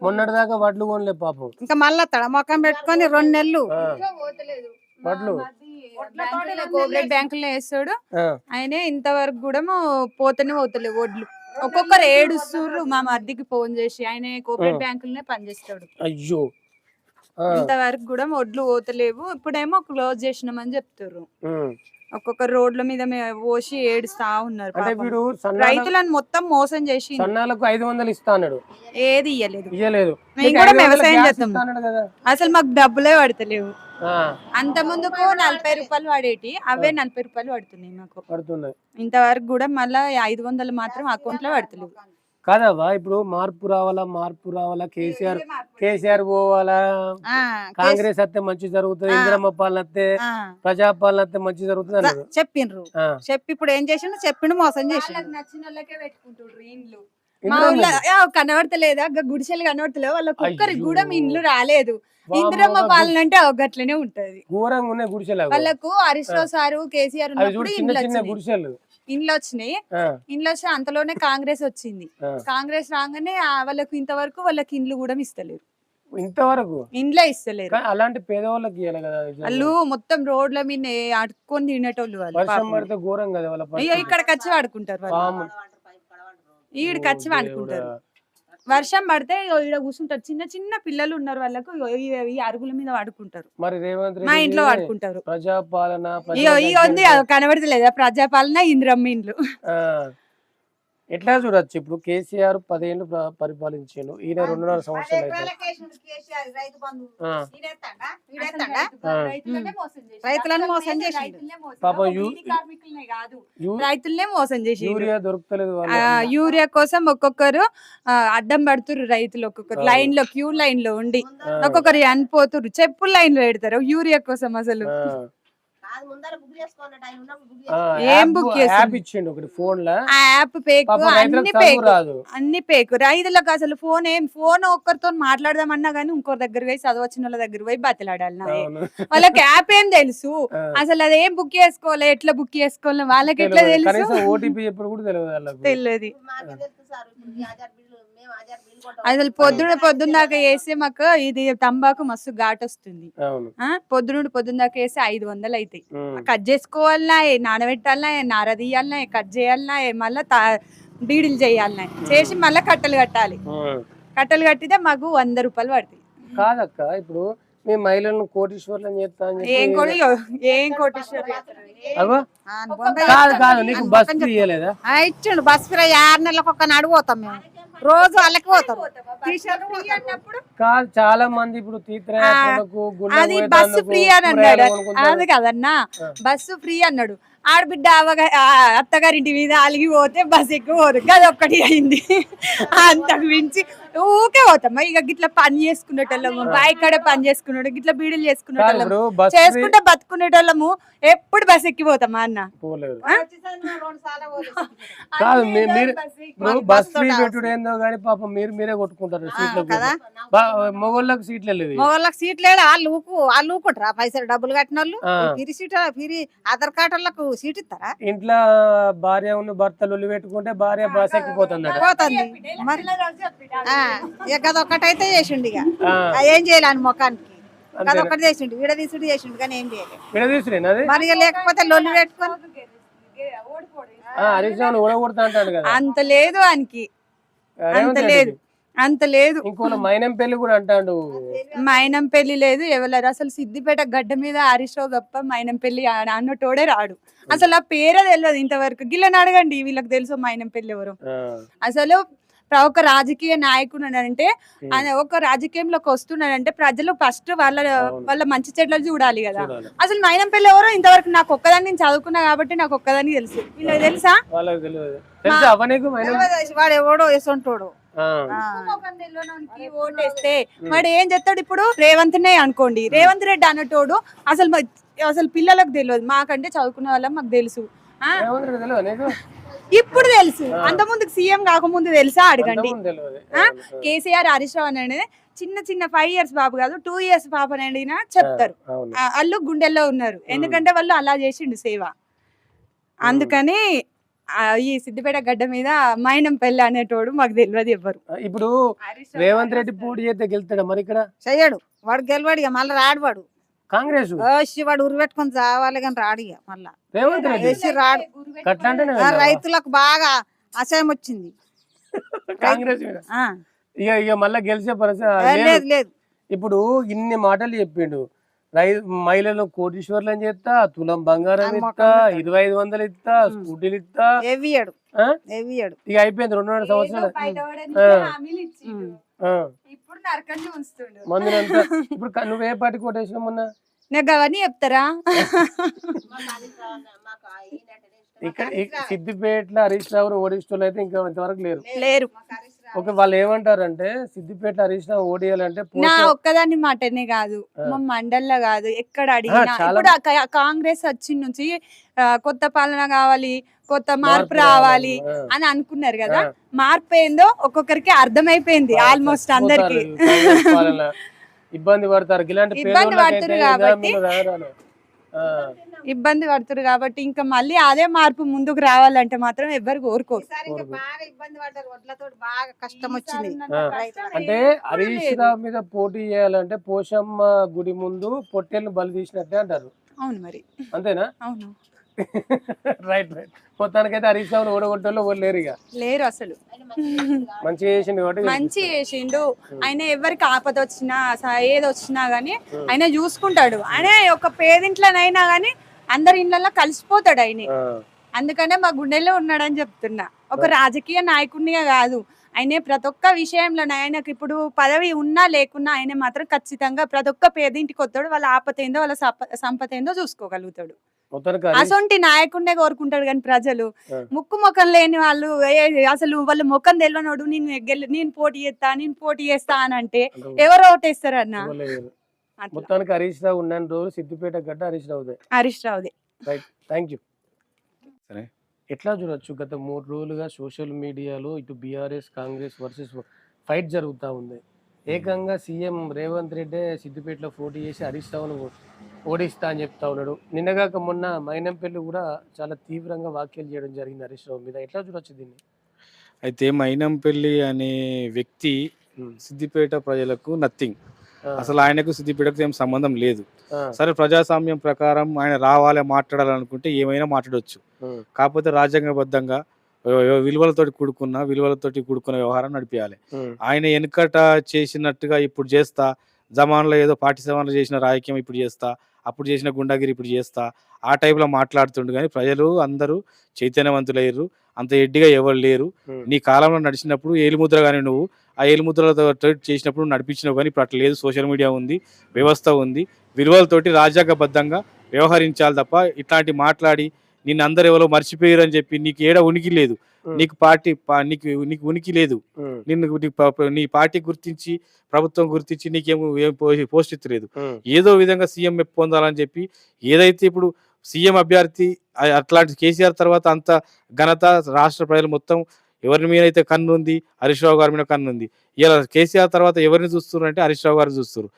మొన్నటి దాకా వడ్లు కొనలే పాపం. ఇంకా మళ్ళొస్తాడా? మొఖం పెట్టుకొని 2 నెలలు వడ్లు కోఆపరేటివ్ బ్యాంకుల్లో వేస్తాడు ఆయన. ఇంతవరకు కూడా పోతలేవు వడ్లు. ఒక్కొక్కరు ఏడుస్తుర్రు. మా మధ్యకి ఫోన్ చేసి ఆయన కోఆపరేటివ్ బ్యాంకులనే పనిచేస్తాడు. అయ్యో, ఇంతవరకు కూడా వడ్లు పోతలేవు. ఇప్పుడేమో క్లోజ్ చేసినామని చెప్తారు. ఒక్కొక్క రోడ్ల మీద పోసి ఏడుస్తా ఉన్నారు. రైతులను మొత్తం మోసం చేసి సన్నాలకు 500 ఇస్తాడు. ఏది ఇయ్యలేదు. మేము కూడా వ్యవసాయం చేస్తాం. అసలు మాకు డబ్బులే పడతలేవు. అంత ముందుకు 40 రూపాయలు పడేటి, అవే 40 రూపాయలు పడుతున్నాయి మాకు. ఇంతవరకు కూడా మళ్ళా 500 మాత్రం అకౌంట్ లో పడతలేవు. కాదవ్వా, ఇప్పుడు మార్పు రావాలా, కేసీఆర్ పోవాలా, కాంగ్రెస్ వస్తే మంచి జరుగుతుంది, ఇందిరమ్మ పాలన వస్తే, ప్రజాపాలన వస్తే మంచి జరుగుతుంది అన్నారు. చెప్పిండ్రు. చెప్పి ఇప్పుడు ఏం చేసిండు? చెప్పిండు మోసం చేసిండు. నచ్చిన వాళ్ళకే పెట్టుకుంటుండ్రు ఇండ్లు. మా ఊళ్ళో కనబడతలేదా? గుడిసెలు కనబడతలేవు. వాళ్ళ ఒక్కరికి కూడా మీ ఇండ్లు రాలేదు. ఇందిరమ్మ పాలన అంటే గట్లనే ఉంటది. వాళ్ళకు హరీష్ రావు సారు కేసీఆర్ ఉన్నప్పుడు ఇండ్లు వచ్చినాయి. అంతలోనే కాంగ్రెస్ వచ్చింది. కాంగ్రెస్ రాగానే వాళ్ళకు ఇంతవరకు వాళ్ళకి ఇండ్లు కూడా ఇస్తలేరు. ఇండ్లే ఇస్తలేరు. అలాంటి పేదవాళ్ళకి వాళ్ళు మొత్తం రోడ్ల మీద అడుక్కొని తినేటోళ్ళు. వాళ్ళు ఇక్కడికి వచ్చి వాడుకుంటారు. ఈడికి వచ్చి వాడుకుంటారు. వర్షం పడితే ఈడ కూర్చుంటారు. చిన్న చిన్న పిల్లలు ఉన్నారు, వాళ్ళకు ఈ అరుగుల మీద వాడుకుంటారు. మరి రేవంత్ మా ఇంట్లో వాడుకుంటారు. ప్రజాపాలన కనబడతలేదా? ప్రజాపాలన, ఇందిరమ్మ ఇండ్లు. ఎట్లా చూడొచ్చు? ఇప్పుడు కేసీఆర్ 10 ఏళ్ళు పరిపాలించాను, ఈయన 2.5 సంవత్సరాలు అయితే. రైతులను మోసం చేసి రైతులనే మోసం చేసి యూరియా దొరుకుతలేదు. యూరియా కోసం ఒక్కొక్కరు అడ్డం పడుతురు. రైతులు ఒక్కొక్కరు లైన్ లో క్యూ లైన్ లో ఉండి ఒక్కొక్కరు చనిపోతురు. చెప్పులు లైన్ లో పెడతారు యూరియా కోసం. అసలు ఏం బుక్ చేసిండు? అన్ని పేకు. రైతులకు అసలు ఫోన్ ఒక్కరితో మాట్లాడదామన్నా గానీ ఇంకొక దగ్గర పోయి చదవచ్చిన వాళ్ళ దగ్గర పోయి బతిలాడాలి. వాళ్ళకి యాప్ ఏం తెలుసు? అసలు అదేం బుక్ చేసుకోవాలి, ఎట్లా బుక్ చేసుకోవాలి, వాళ్ళకి ఎట్లా తెలుసు? తెలియదు. అసలు పొద్దున్న దాకా వేస్తే మాకు ఇది తంబాకు మస్తు ఘాట్ వస్తుంది. పొద్దున్న దాకా వేస్తే 500 అవుతాయి. కట్ చేసుకోవాలన్నా, నానబెట్టాలన్నా, నార తీయాలన్నా, కట్ చేయాలన్నా, మళ్ళా బీడీలు చేయాలన్నా, చేసి మళ్ళా కట్టలు కట్టాలి. కట్టలు కట్టితే మాకు 100 రూపాయలు పడతాయి. కాదక్క, ఇప్పుడు మీ మహిళలను కోటీశ్వర్లను చేస్తా ఏం కోటీశ్వర్ ఇచ్చిండు. బస్ ఫ్రీ 6 నెలలకు ఒక్క అడిగిపోతాం మేము. రోజు వాళ్ళకి పోతారు. చాలా మంది ఇప్పుడు అది బస్సు ఫ్రీ అని అన్నాడు. అది కదన్నా, బస్సు ఫ్రీ అన్నాడు. ఆడబిడ్డ అత్తగారింటి మీద అలిగిపోతే బస్ ఎక్కువ అది ఒక్కటి అయింది. అంతకు మించి ఊకే పోతామా? ఇక గిట్లా పని చేసుకునేటోళ్ళము, బాయికాడ పని చేసుకునేటోళ్ళు, గిట్లా బీడీలు చేసుకునేటోళ్ళము, చేసుకుంటే బతుకునేటోళ్ళము. ఎప్పుడు బస్ ఎక్కిపోతామా అన్న? బస్ ఫ్రీ పెట్టుడు ఏందో గానీ పాపం మీరే కొట్టుకుంటారు సీట్లు. మొగోళ్ళకి సీట్లు లేదు. మొగోళ్ళకి సీట్లు లేదు. వాళ్ళు ఊకుంటారా? పైసలు డబ్బులు కట్టిన వాళ్ళు ఫిరి ఆధార్ కార్డు వాళ్ళకు సీట్ ఇస్తారా? ఇంట్లో భార్య ఉన్న భర్తలు పెట్టుకుంటే భార్య బస్ ఎక్కిపోతుంది. అదొక్కటైతే చేసిండు. ఇక ఏం చేయాలని ముఖానికి అదొక్కటి చేసిండు. విడదీసుడు చేసిండు కానీ ఏం చేయలేదు. మరి లేకపోతే లొల్లి పెట్టుకొని అంత లేదు. ఆయనకి అంత లేదు. అంత లేదు. ఇంకోళ్ళ మైనం పెళ్లి కూడా అంటాడు. మైనం పెళ్లి లేదు ఎవరు అసలు సిద్దిపేట గడ్డ మీద హరీష్ రావు తప్ప మైనం పెళ్లి అన్నటోడే రాడు. అసలు ఆ పేరే తెలియదు ఇంతవరకు. గిల్లని అడగండి, వీళ్ళకి తెలుసు మైనం పెళ్లి ఎవరు. అసలు ఒక రాజకీయ నాయకుడు అంటే ఆయన ఒక రాజకీయంలోకి వస్తున్నాడంటే ప్రజలు ఫస్ట్ వాళ్ళ మంచి చెడ్డలు చూడాలి కదా. అసలు మైనం పెళ్లి ఎవరో ఇంతవరకు నాకు ఒక్కదాన్ని, నేను చదువుకున్నా కాబట్టి నాకు ఒక్కదాన్ని తెలుసు. వీళ్ళకి తెలుసా? వాడు ఎవడో వేసుంటాడు. ఓటేస్తే వాడు ఏం చేస్తాడు? ఇప్పుడు రేవంత్ నే అనుకోండి, రేవంత్ రెడ్డి అన్నటోడు అసలు పిల్లలకు తెలియదు, మాకంటే చదువుకున్న వాళ్ళకి మాకు తెలుసు. ఇప్పుడు తెలుసు, అంత ముందుకు సీఎం కాకముందు తెలుసా అడగండి. కేసీఆర్ హరీష్ రావు అనేది చిన్న చిన్న 5 years బాబు కాదు, 2 years పాప అడిగినా చెప్తారు. వాళ్ళు గుండెల్లో ఉన్నారు, ఎందుకంటే వాళ్ళు అలా చేసిండు సేవ. అందుకని ఈ సిద్దిపేట గడ్డ మీద మైనం పెళ్లి అనేటోడు మాకు తెలియదు ఎవ్వరు. ఇప్పుడు రేవంత్ రెడ్డి పోటీ చేస్తే గెలుస్తాడా? మరి ఇక్కడ చెయ్యడు, వాడు గెలవాడు ఇక, మళ్ళీ రాడు వాడు. కాంగ్రెస్ వాడు ఉరిపెట్టుకొని చావాలి కానీ రాడు ఇక మళ్ళా. రేవంత్ రెడ్డి రాడు. రైతులకు బాగా అసహ్యం వచ్చింది కాంగ్రెస్ ఇక మళ్ళా గెలిచే పరిస్థితి లేదు లేదు. ఇప్పుడు ఇన్ని మాటలు చెప్పిండు, మహిళలు కోటీశ్వర్లను చేస్తా, తులం బంగారం ఇస్తా, 2500 ఇస్తా, స్కూటీలు ఇస్తా, ఇక అయిపోయింది 2.5 సంవత్సరాలు. మందులంతా ఇప్పుడు నువ్వే పార్టీ కోటేసినా మొన్న? నాకు అవన్నీ చెప్తారా? ఇక్కడ సిద్దిపేటలో హరీష్ రావు ఓడిస్టోళ్ళు అయితే ఇంకా ఇంతవరకు లేరు. ఓకే, వాళ్ళు ఏమంటారంటే సిద్దిపేట హరీష్ రావు ఓడియాలంటే నా ఒక్కదాని మాటనే కాదు, మా మండల్లో కాదు, ఎక్కడ అడిగినా ఇప్పుడు కాంగ్రెస్ వచ్చి నుంచి కొత్త పాలన కావాలి, కొత్త మార్పు రావాలి అని అనుకున్నారు కదా. మార్పు ఏందో ఒక్కొక్కరికి అర్థమైపోయింది ఆల్మోస్ట్ అందరికి. ఇబ్బంది పడతారు కాబట్టి ఇంకా మళ్ళీ అదే మార్పు ముందుకు రావాలంటే మాత్రం ఎవ్వరు కోరుకోరు. కష్టం వచ్చింది. అంటే హరీష్ రావు మీద పోటీ చేయాలంటే పోషమ్మ గుడి ముందు పొట్టేళ్ళు బలి తీసినట్టే అంటారు. అవును మరి, అంతేనా? అవును. Right right. మొత్తానికైతే హరీష్ రావు ఓడగొట్టేళ్ళు లేరు, ఇక లేరు అసలు. మంచిగా చేసిండు కాబట్టి మంచి చేసిండు ఆయన. ఎవరికి ఆపద వచ్చినా ఏది వచ్చినా గానీ ఆయన చూసుకుంటాడు. ఆయన ఒక పేదింట్లోనైనా గానీ అందరి ఇళ్ళల్లో కలిసిపోతాడు ఆయన. అందుకనే మా గుండెల్లో ఉన్నాడని చెప్తున్నా. ఒక రాజకీయ నాయకుడినిగా కాదు, ఆయన ప్రతి ఒక్క విషయంలో ఆయనకు ఇప్పుడు పదవి ఉన్నా లేకున్నా ఆయన మాత్రం ఖచ్చితంగా ప్రతి ఒక్క పేదింటికి వస్తాడు. వాళ్ళ ఆపత ఏందో వాళ్ళ సంపద ఏందో చూసుకోగలుగుతాడు. అసొంటి నాయకుడినే కోరుకుంటాడు. కానీ ప్రజలు ముక్కు ముఖం లేని వాళ్ళు, అసలు వాళ్ళ ముఖం తెలియనోడు నేను పోటీ చేస్తా అని అంటే ఎవరు ఓటేస్తారన్న? మొత్తానికి హరీష్ రావు ఉన్న రోజు సిద్దిపేట గడ్డ హరీష్ రావుదే. Right, thank you. ఎట్లా చూడొచ్చు, గత 3 రోజులుగా సోషల్ మీడియాలో ఇటు బీఆర్ఎస్ కాంగ్రెస్ వర్సెస్ ఫైట్ జరుగుతూ ఉంది. ఏకంగా సీఎం రేవంత్ రెడ్డి సిద్దిపేటలో పోటీ చేసి హరీష్ రావును ఓడిస్తా అని చెప్తా ఉన్నాడు. నిన్నగాక మొన్న మైనంపల్లి కూడా చాలా తీవ్రంగా వ్యాఖ్యలు చేయడం జరిగింది హరీష్ రావు మీద. ఎట్లా చూడొచ్చు దీన్ని? అయితే మైనంపల్లి అనే వ్యక్తి సిద్దిపేట ప్రజలకు నథింగ్. అసలు ఆయనకు సిద్దిపేటకు ఏం సంబంధం లేదు. సరే, ప్రజాస్వామ్యం ప్రకారం ఆయన రావాలి మాట్లాడాలనుకుంటే ఏమైనా మాట్లాడవచ్చు. కాకపోతే రాజ్యాంగబద్ధంగా విలువలతోటి కూడుకున్న వ్యవహారం నడిపించాలి. ఆయన వెనుకట చేసినట్టుగా ఇప్పుడు చేస్తా, జమాన్లో ఏదో పార్టీ జమాన్లో చేసిన రాజకీయం ఇప్పుడు చేస్తా, అప్పుడు చేసిన గుండాగిరి ఇప్పుడు చేస్తా, ఆ టైప్లో మాట్లాడుతుండు. కానీ ప్రజలు అందరూ చైతన్యవంతులయ్యారు, అంత ఎడ్డిగా ఎవరు లేరు. నీ కాలంలో నడిచినప్పుడు ఏలుముద్ర కానీ నువ్వు ఆ ఏలుముద్రలతో చేసినప్పుడు నడిపించినావు. కానీ ఇప్పుడు అట్లా లేదు. సోషల్ మీడియా ఉంది, వ్యవస్థ ఉంది, విలువలతోటి రాజ్యాంగబద్ధంగా వ్యవహరించాలి తప్ప ఇట్లాంటి మాట్లాడి నిన్ను అందరు ఎవరో మర్చిపోయారు అని చెప్పి నీకు ఏడ ఉనికి లేదు. నీకు నీకు ఉనికి లేదు. నీ పార్టీ గుర్తించి ప్రభుత్వం గుర్తించి నీకేమో పోస్ట్ ఇచ్చలేదు. ఏదో విధంగా సీఎం మెప్పు పొందాలని చెప్పి ఏదైతే ఇప్పుడు సీఎం అభ్యర్థి అట్లాంటి కేసీఆర్ తర్వాత అంత ఘనత రాష్ట్ర ప్రజలు మొత్తం ఎవరి మీద అయితే కన్ను ఉంది, హరీష్ రావు గారి మీద కన్ను ఉంది. ఇలా కేసీఆర్ తర్వాత ఎవరిని చూస్తున్నారు అంటే హరీష్ రావు గారిని చూస్తారు.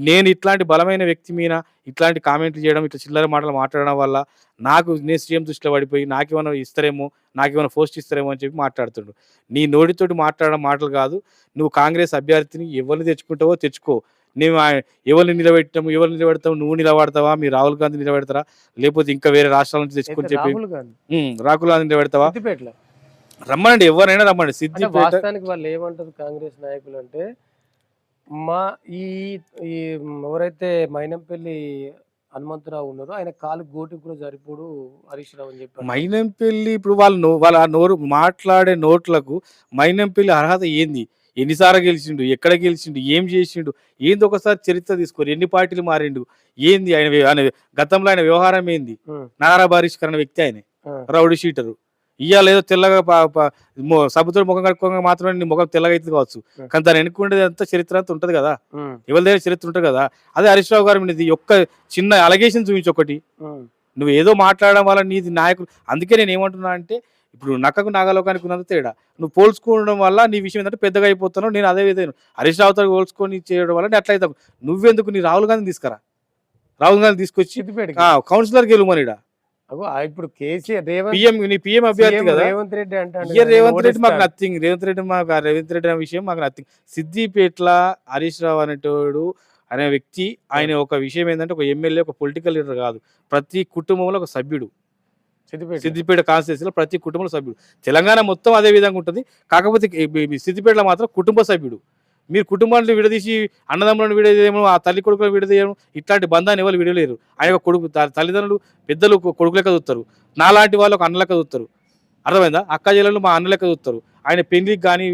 నేను ఇట్లాంటి బలమైన వ్యక్తి మీద ఇట్లాంటి కామెంట్లు చేయడం, ఇట్లా చిల్లర మాటలు మాట్లాడడం వల్ల నేను సీఎం దృష్టిలో పడిపోయి నాకేమైనా ఇస్తారేమో, నాకేమైనా పోస్ట్ ఇస్తారేమో అని చెప్పి మాట్లాడుతుండు. నీ నోటితోటి మాట్లాడడం మాటలు కాదు. నువ్వు కాంగ్రెస్ అభ్యర్థిని ఎవరిని తెచ్చుకుంటావో తెచ్చుకో. మేము ఎవరిని నిలబెడతావు, నువ్వు నిలబడతావా, మీ రాహుల్ గాంధీ నిలబెడతారా, లేకపోతే ఇంకా వేరే రాష్ట్రాల నుంచి తెచ్చుకొని చెప్పి రాహుల్ గాంధీ నిలబెడతావా? రమ్మనండి, ఎవరైనా రమ్మండి. అంటే సిద్దిపేట వాస్తవానికి వాళ్ళు ఏమంటారు కాంగ్రెస్ నాయకులు అంటే మా ఈ ఈ ఎవరైతే మైనంపల్లి హనుమంతరావు ఉన్నారో ఆయన కాలు గోటికి కూడా సరిపోడు హరీష్ రావు అని చెప్పారు. మైనంపల్లి ఇప్పుడు వాళ్ళ నోరు మాట్లాడే నోట్లకు మైనంపల్లి అర్హత ఏంది, ఎన్నిసార్లు గెలిచిండు, ఎక్కడ గెలిచిండు, ఏం చేసిండు, ఏంది ఒకసారి చరిత్ర తీసుకోరు, ఎన్ని పార్టీలు మారిండు, ఏంది ఆయన గతంలో ఆయన వ్యవహారం ఏంది, నారా బహిష్కరణ వ్యక్తి ఆయన, రౌడీ షీటరు. ఇవాళ ఏదో తెల్లగా సబ్బుతో ముఖం కట్టుకోగా మాత్రమే నీ ముఖం తెల్లగా అవుతుంది కావచ్చు, కానీ దాని వెనుకుండేది అంతా చరిత్ర అంతా ఉంటది కదా, ఎవరి దగ్గర చరిత్ర ఉంటుంది కదా. అదే హరీష్ రావు గారి మీద ఒక్క చిన్న అలగేషన్ చూపించి ఒకటి, నువ్వు ఏదో మాట్లాడడం వల్ల నీది నాయకులు. అందుకే నేను ఏమంటున్నా అంటే ఇప్పుడు నక్కకు నాగలోకానికి ఉన్నంత తేడా, నువ్వు పోల్చుకోవడం వల్ల నీ విషయం ఏంటంటే పెద్దగా అయిపోతున్నావు. నేను అదే విధంగా హరీష్ రావుతో పోల్చుకొని చేయడం వల్ల నేను అట్లా అవుతావు. నువ్వెందుకు నీ రాహుల్ గాంధీ తీసుకురా, రాహుల్ గాంధీ తీసుకొచ్చి కౌన్సిలర్ గెలుమనిడా. ఇప్పుడు కేసీఆర్ నీ పిఎం అభ్యర్థి కదా రేవంత్ రెడ్డి అంటాడు, రేవంత్ రెడ్డి మాకు నథింగ్, రేవంత్ రెడ్డి అనే విషయం మాకు నథింగ్. సిద్దిపేటల హరీష్ రావు అనేటోడు అనే వ్యక్తి, ఆయన ఒక విషయం ఏంటంటే ఒక ఎమ్మెల్యే, ఒక పొలిటికల్ లీడర్ కాదు, ప్రతి కుటుంబంలో ఒక సభ్యుడు. సిద్దిపేట కాన్స్టిట్యూన్సీలో ప్రతి కుటుంబంలో సభ్యుడు. తెలంగాణ మొత్తం అదే విధంగా ఉంటుంది, కాకపోతే సిద్దిపేటలో మాత్రం కుటుంబ సభ్యుడు. మీరు కుటుంబాన్ని విడదీసి అన్నదమ్ములను విడదీయము, ఆ తల్లి కొడుకులను విడదీయము, ఇట్లాంటి బంధాన్ని ఎవరు విడలేరు. ఆయన కొడుకు తల్లిదండ్రులు పెద్దలు కొడుకు లెక్క చూస్తారు, నాలాంటి వాళ్ళు ఒక అన్న లెక్క చూస్తారు. అర్థమైందా? అక్క చెల్లెలు మా అన్న లెక్క చూస్తారు. ఆయన పెళ్లికి కానీ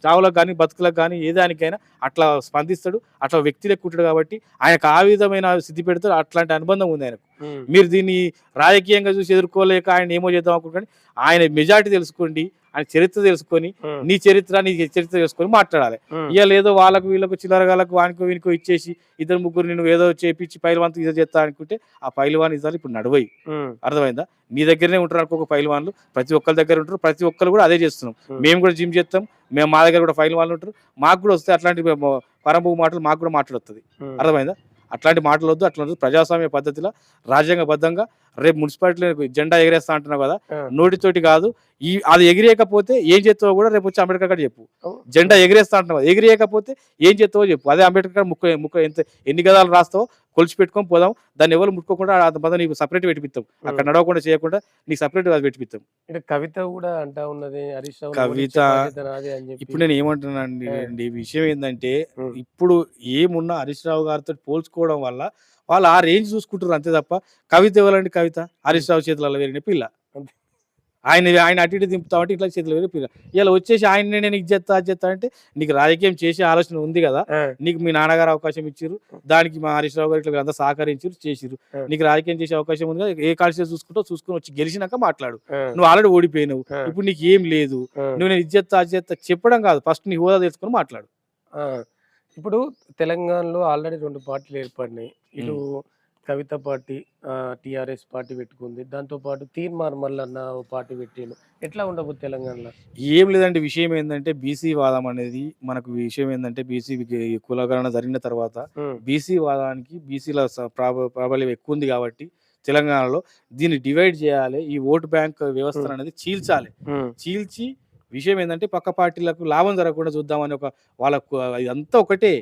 చావులకు కానీ బతుకులకు కానీ ఏ దానికైనా అట్లా స్పందిస్తాడు, అట్లా వ్యక్తి లెక్క ఉంటాడు. కాబట్టి ఆయనకు ఆ విధమైన స్థితి పెడతాడు, అట్లాంటి అనుబంధం ఉంది ఆయనకు. మీరు దీన్ని రాజకీయంగా చూసి ఎదుర్కోలేక ఆయన ఏమో చేద్దాం అనుకుంటే ఆయన మెజార్టీ తెలుసుకోండి, ఆయన చరిత్ర తెలుసుకొని నీ చరిత్ర తెలుసుకొని మాట్లాడాలి. ఇవాళ ఏదో వాళ్ళకు వీళ్ళకు చిల్లరగాలకు వానికో వీనికో ఇచ్చేసి ఇద్దరు ముగ్గురు నేను ఏదో చేపించి పైల్వాన్ ఇదో చేస్తా అనుకుంటే ఆ పైల్వాన్ ఇదాలు ఇప్పుడు నడవయి. అర్థమైందా? నీ దగ్గరనే ఉంటారు అనుకో పైల్వాన్లు, ప్రతి ఒక్కరి దగ్గర ఉంటారు, ప్రతి ఒక్కరు కూడా అదే చేస్తున్నాం. మేము కూడా జిమ్ చేస్తాం, మా దగ్గర కూడా పైల్వాన్లు ఉంటారు, మాకు కూడా వస్తే అట్లాంటి పరంభూ మాటలు మాకు కూడా మాట్లాడుతుంది. అర్థమైందా? అట్లాంటి మాటలు వద్దు. అట్లా ప్రజాస్వామ్య పద్ధతిలో రాజ్యాంగబద్ధంగా రేపు మున్సిపాలిటీలో జెండా ఎగిరేస్తా అంటున్నావు కదా, నోటితోటి కాదు, అది ఎగిరేయకపోతే ఏం చేస్తావో కూడా రేపు వచ్చి అంబేద్కర్ గారు చెప్పు. జెండా ఎగిరేస్తా అంటున్నావు, ఎగిరేయకపోతే ఏం చేస్తావో చెప్పు. అదే అంబేద్కర్ గారు ముక్క ఎన్ని గదాలు రాస్తావో కొలిచి పెట్టుకొని పోదాం, దాన్ని ఎవరు ముట్టుకోకుండా అంత నీకు సపరేట్ పెట్టిపిస్తాం, అక్కడ నడవకుండా చేయకుండా నీకు సపరేట్ పెట్టిపిస్తాం. కవిత కూడా అంటా ఉన్నది కవిత. ఇప్పుడు నేను ఏమంటున్నానండి, విషయం ఏంటంటే ఇప్పుడు ఏమున్నా హరీష్ రావు గారితో పోల్చుకోవడం వల్ల వాళ్ళు ఆ రేంజ్ చూసుకుంటారు అంతే తప్ప, కవిత ఎవరండి? కవిత హరీష్ రావు చేతులలో వేరిన పిల్ల, ఆయన అటు ఇటు దింపుతామంటే ఇట్లా చేతులు వేరే పిల్ల. ఇలా వచ్చేసి ఆయన నేను ఇచ్చేస్తా అది చేస్తా అంటే నీకు రాజకీయం చేసే ఆలోచన ఉంది కదా, నీకు మీ నాన్నగారు అవకాశం ఇచ్చారు, దానికి మా హరీష్ రావు గారు ఇట్లా అంతా సహకరించారు చేసిరు, నీకు రాజకీయం చేసే అవకాశం ఉంది కదా, ఏ కాన్స్టిట్యూన్సీ చూసుకొని వచ్చి గెలిచినాక మాట్లాడు. నువ్వు ఆల్రెడీ ఓడిపోయినావు, ఇప్పుడు నీకు ఏం లేదు, నువ్వు నేను ఇచ్చేస్తా అది చేస్తా చెప్పడం కాదు, ఫస్ట్ నీ హోదా తెలుసుకొని మాట్లాడు. ఇప్పుడు తెలంగాణలో ఆల్రెడీ 2 పార్టీలు ఏర్పడినాయి. ఇటు కవిత పార్టీ టిఆర్ఎస్ పార్టీ పెట్టుకుంది, దాంతోపాటు తీర్మార్ మల్లన్న పార్టీ పెట్టిండు. ఎట్లా ఉండబోదు తెలంగాణలో? ఏం లేదంటే విషయం ఏంటంటే బీసీ వాదం అనేది మనకు విషయం ఏంటంటే బీసీ కులగణన జరిగిన తర్వాత బీసీ వాదానికి బీసీల ప్రాబల్యం ఎక్కువ ఉంది కాబట్టి తెలంగాణలో దీన్ని డివైడ్ చేయాలి, ఈ ఓటు బ్యాంక్ వ్యవస్థ అనేది చీల్చి విషయం ఏంటంటే పక్క పార్టీలకు లాభం జరగకుండా చూద్దామని ఒక వాళ్ళకు ఇదంతా ఒకటే.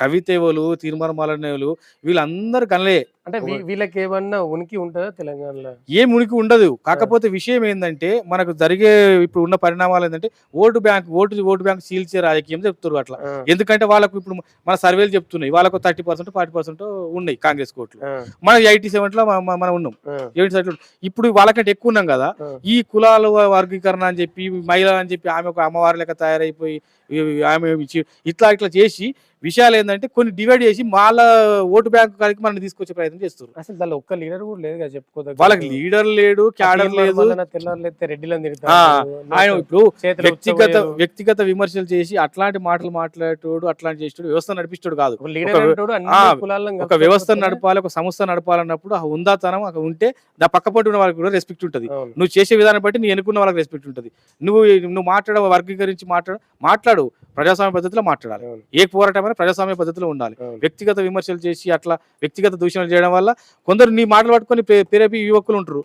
కవితేవులు తీర్మానాలు వీళ్ళందరూ కనలే. అంటే వీళ్ళకి ఏమన్నా ఉనికి ఉంటుందా తెలంగాణలో? ఏం ఉనికి ఉండదు. కాకపోతే విషయం ఏంటంటే మనకు జరిగే ఇప్పుడు ఉన్న పరిణామాలు ఏంటంటే ఓటు బ్యాంక్ చీల్చే రాజకీయం చెప్తారు అట్లా. ఎందుకంటే వాళ్ళకు ఇప్పుడు మన సర్వేలు చెప్తున్నాయి వాళ్ళకు 30% 40% ఉన్నాయి కాంగ్రెస్ కోట్లు, మనం 87 మనం ఉన్నాం 87. ఇప్పుడు వాళ్ళకంటే ఎక్కువ ఉన్నాం కదా. ఈ కులాల వర్గీకరణ అని చెప్పి మహిళ అని చెప్పి ఆమె ఒక అమ్మవారి లెక్క తయారైపోయి ఆమె ఇట్లా చేసి విషయాలు ఏంటంటే కొన్ని డివైడ్ చేసి వాళ్ళ ఓటు బ్యాంక్ కాడికి మనం తీసుకొచ్చే ప్రయత్నం చేస్తారు. అసలు దానిలో ఒక్క లీడర్ కూడా లేదు చెప్పుకోదగ్గ. వాళ్ళకి లీడర్ లేడు, క్యాడర్ లేదు. ఆయన ఇప్పుడు వ్యక్తిగత విమర్శలు చేసి అట్లాంటి మాటలు మాట్లాడేటోడు అట్లాంటి చేసేటోడు వ్యవస్థ నడిపిస్తాడు కాదు. ఒక వ్యవస్థ నడపాలి, ఒక సంస్థ నడపాలన్నప్పుడు ఆ ఉందాతనం అక్కడ ఉంటే దా పక్క పట్టు ఉన్న వాళ్ళకి కూడా రెస్పెక్ట్ ఉంటుంది. నువ్వు చేసే విధానం బట్టి నీ ఎన్నుకున్న వాళ్ళకి రెస్పెక్ట్ ఉంటుంది. నువ్వు మాట్లాడే వర్గీకరించి మాట్లాడు ప్రజాస్వామ్య పద్ధతిలో మాట్లాడాలి. ఏ పోరాటం అయినా ప్రజాస్వామ్య పద్ధతిలో ఉండాలి. వ్యక్తిగత విమర్శలు చేసి అట్లా వ్యక్తిగత దూషణలు చేయడం వల్ల కొందరు నీ మాటలు పట్టుకొని ప్రేరేపి యువకులు ఉంటారు,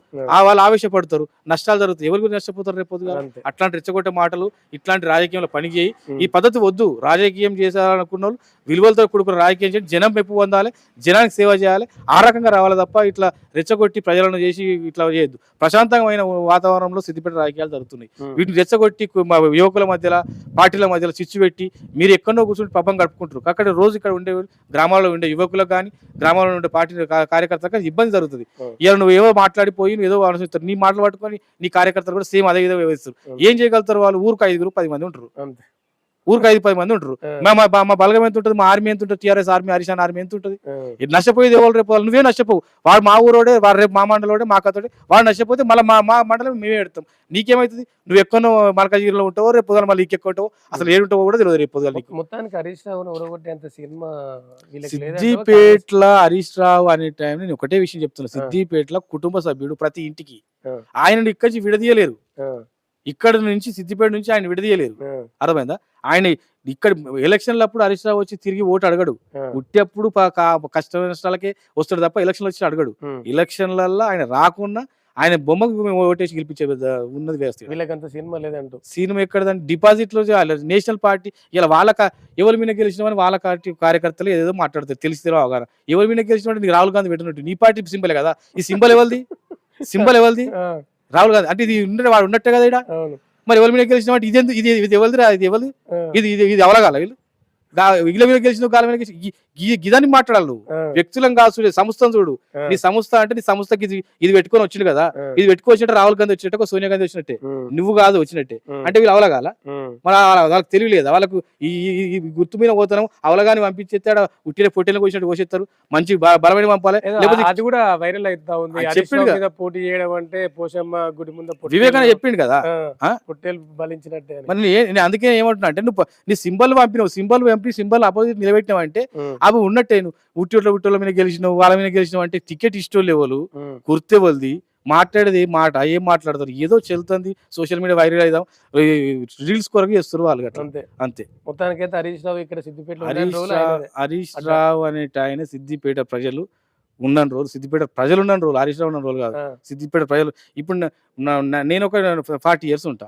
వాళ్ళు ఆవేశపడతారు, నష్టాలు జరుగుతాయి. ఎవరి గురించి నష్టపోతారు రేపు పొద్దుగా? అట్లాంటి రెచ్చగొట్టే మాటలు ఇట్లాంటి రాజకీయంలో పని చేయి. ఈ పద్ధతి వద్దు. రాజకీయం చేయాలనుకున్న వాళ్ళు విలువలతో కూడుకున్న రాజకీయం చేసి జనం మెప్పు పొందాలి, జనానికి సేవ చేయాలి, ఆ రకంగా రావాలి తప్ప ఇట్లా రెచ్చగొట్టి ప్రజలను చేసి ఇట్లా చేయొద్దు. ప్రశాంతమైన వాతావరణంలో సిద్దిపేట రాజకీయాలు జరుగుతున్నాయి. వీటిని రెచ్చగొట్టి యువకుల మధ్యలో పార్టీల మధ్యలో చిచ్చు పెట్టి మీరు ఎక్కడో కూర్చుని పబ్బం గడుపుకుంటారు. అక్కడ రోజు ఇక్కడ ఉండే గ్రామాల్లో ఉండే యువకులకు కానీ గ్రామాల్లో ఉండే పార్టీ కార్యకర్తలకు కానీ ఇబ్బంది జరుగుతుంది. ఇలా నువ్వు ఏవో మాట్లాడిపోయి నువ్వు ఏదో అనుసరిస్తారు, నీ మాటలు పట్టుకొని నీ కార్యకర్తలు కూడా సేమ్ అదే విధంగా వ్యవహరిస్తారు. ఏం చేయగలుగుతారు వాళ్ళు? ఊరికి 5-10 మంది ఉంటారు, ఊరికి 5-10 మంది ఉంటారు. మా బలగం ఎంత ఉంటుంది, మా ఆర్మీ ఎంత ఉంటుంది, టీఆర్ఎస్ ఆర్మీ, హరిశాన్ ఆర్మీ ఎంత ఉంటుంది? నష్టపోయేది ఎవరు? రేపు వాళ్ళు నువ్వే నష్టపోవు. వాడు మా ఊరోడే, వాడు రేపు మా మండలోడే, మా కథోడే, వాడు నష్టపోతే మళ్ళీ మా మండలం మేమే పెడతాం. నీకేమవుతుంది? నువ్వు ఎక్కడో మల్కాజిగిరిలో ఉంటావో, రేపు పొద్దున మళ్ళీ ఇంకెక్కటావో, అసలు ఏడుంటావో కూడా తెలియదు రేపు పొద్దున. మొత్తానికి హరీష్ రావును ఓడగొట్టేంత సినిమా సిద్దిపేటల హరీష్ రావు అనే టైం నేను ఒకటే విషయం చెప్తున్నా. సిద్దిపేటల కుటుంబ సభ్యుడు ప్రతి ఇంటికి. ఆయన ఇక్కడి నుంచి విడదీయలేరు, ఇక్కడ నుంచి సిద్దిపేట నుంచి ఆయన విడదీయలేరు. అర్థమైందా? ఆయన ఇక్కడ ఎలక్షన్లప్పుడు హరీష్ రావు వచ్చి తిరిగి ఓటు అడగడు. ఉట్టేప్పుడు కష్ట నష్టాలకే వస్తాడు తప్ప ఎలక్షన్లు వచ్చి అడగడు. ఎలక్షన్లలో ఆయన రాకుండా ఆయన బొమ్మకు ఓటేసి గెలిపించే ఉన్నది వ్యవస్థ. వీళ్ళకంత సినిమా లేదంటూ. సినిమా ఎక్కడదంటే డిపాజిట్లు నేషనల్ పార్టీ ఇలా ఎవరి మీద గెలిచినామని వాళ్ళ పార్టీ కార్యకర్తలు ఏదో మాట్లాడతారు. తెలిసి అవగాహన ఎవరి మీద గెలిచినట్టు నీకు రాహుల్ గాంధీ పెట్టినట్టు నీ పార్టీ సింబలే కదా. ఈ సింబల్ ఎవరిది? సింబల్ ఎవరిది? రాహుల్ గాంధీ. అంటే ఇది వాడు ఉన్నట్టే కదా ఇక్కడ. మరి ఎవరి మీద గెలిచిన వాటి ఇది ఎవరిదిరా? ఇది ఎవరిది? ఇది అవలగాల వీళ్ళు వీళ్ళ మీద గెలిచిన గాల మీద గెలిచి గిదాన్ని మాట్లాడాలి. నువ్వు వ్యక్తులను కాదు, సంస్థను చూడు. నీ సంస్థ అంటే నీ సంస్థకి ఇది పెట్టుకొని వచ్చింది కదా. ఇది పెట్టుకొని వచ్చినట్టు రాహుల్ గాంధీ వచ్చినట్టు, సోనియా గాంధీ వచ్చినట్టే, నువ్వు కాదు వచ్చినట్టే. అంటే వీళ్ళు అవలగాల? మరి వాళ్ళకి తెలియలేదా? వాళ్ళకు ఈ గుర్తు మీద పోతాను అవలగాని పంపించేస్తాడు, ఉట్టిన పొట్టెలకు వచ్చినట్టు పోసేస్తారు. మంచి బలమైన పంపాలి. లేకపోతే అది కూడా వైరల్ అవుతా ఉంది. చెప్పిండు పోటీ చేయడం అంటే పోషమ్మ గుడి ముందు వివేకానంద చెప్పిండు కదా, పొట్టేలు బలించినట్టే. మరి నేను అందుకే ఏమంటున్నా అంటే నువ్వు నీ సింబల్ పంపినావు, సింబల్ అపోజిట్ నిలబెట్టినావు అంటే అవి ఉన్నట్టే. నువ్వు ఉట్టిల మీద గెలిచినావు, వాళ్ళ మీద గెలిచినావు అంటే టికెట్ ఇష్టం లేవలు గుర్తెవల్ది మాట్లాడేది మాట ఏం మాట్లాడతారు? ఏదో చెల్తుంది, సోషల్ మీడియా వైరల్ అయిదాం, రీల్స్ కొరకు చేస్తారు వాళ్ళు అంతే అంతే. మొత్తానికైతే హరీష్ రావు ఇక్కడ సిద్దిపేట హరీష్ రావు అనేట ఆయన సిద్దిపేట ప్రజలు ఉన్న రోజు, సిద్దిపేట ప్రజలు ఉన్న రోజు, హరీష్ రావు ఉన్న రోజు కాదు. సిద్దిపేట ప్రజలు ఇప్పుడు నేను ఒక 40 years ఉంటా.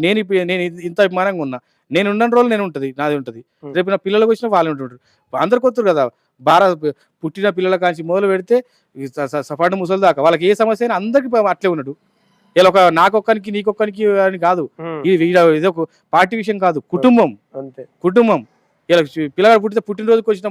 నేను ఇంత అభిమానంగా ఉన్నా. నేను ఉన్న రోజులు నేను ఉంటది, నాది ఉంటది. రేపు నా పిల్లలకు వచ్చిన వాళ్ళు ఉంటుంటారు. అందరికి వస్తారు కదా. పుట్టిన పిల్లల కాంచి మొదలు పెడితే సపాటు ముసలి దాకా వాళ్ళకి ఏ సమస్య అయినా అందరికి అట్లే ఉన్నాడు. ఇలా ఒక నాకొక్కనికి నీకొక్కనికి అని కాదు. ఇది ఒక పార్టీ విషయం కాదు, కుటుంబం. కుటుంబం ఇలా పిల్లగాడు పుట్టినరోజుకి వచ్చిన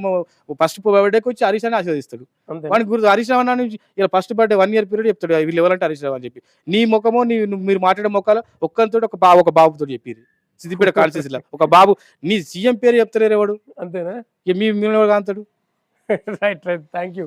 ఫస్ట్ బర్త్డేకి వచ్చి హరీష్ అని ఆశీర్వదిస్తాడు. వాడికి గుర్తు హరీష్ రావు అన్న ఇలా ఫస్ట్ బర్త్డే 1 year పీరియడ్ చెప్తాడు వీళ్ళు ఎవరంటే హరీష్ రావు అని చెప్పి. నీ ముఖమో మీరు మాట్లాడే మొక్కలో ఒక్కరితో ఒక బాబుతో చెప్పిరు సిద్దిపేట కాన్స్టిట్యూన్సీలో. ఒక బాబు నీ సీఎం పేరు చెప్తలేరు ఎవడు? అంతేనా? మీ అంటాడు. Right thank you.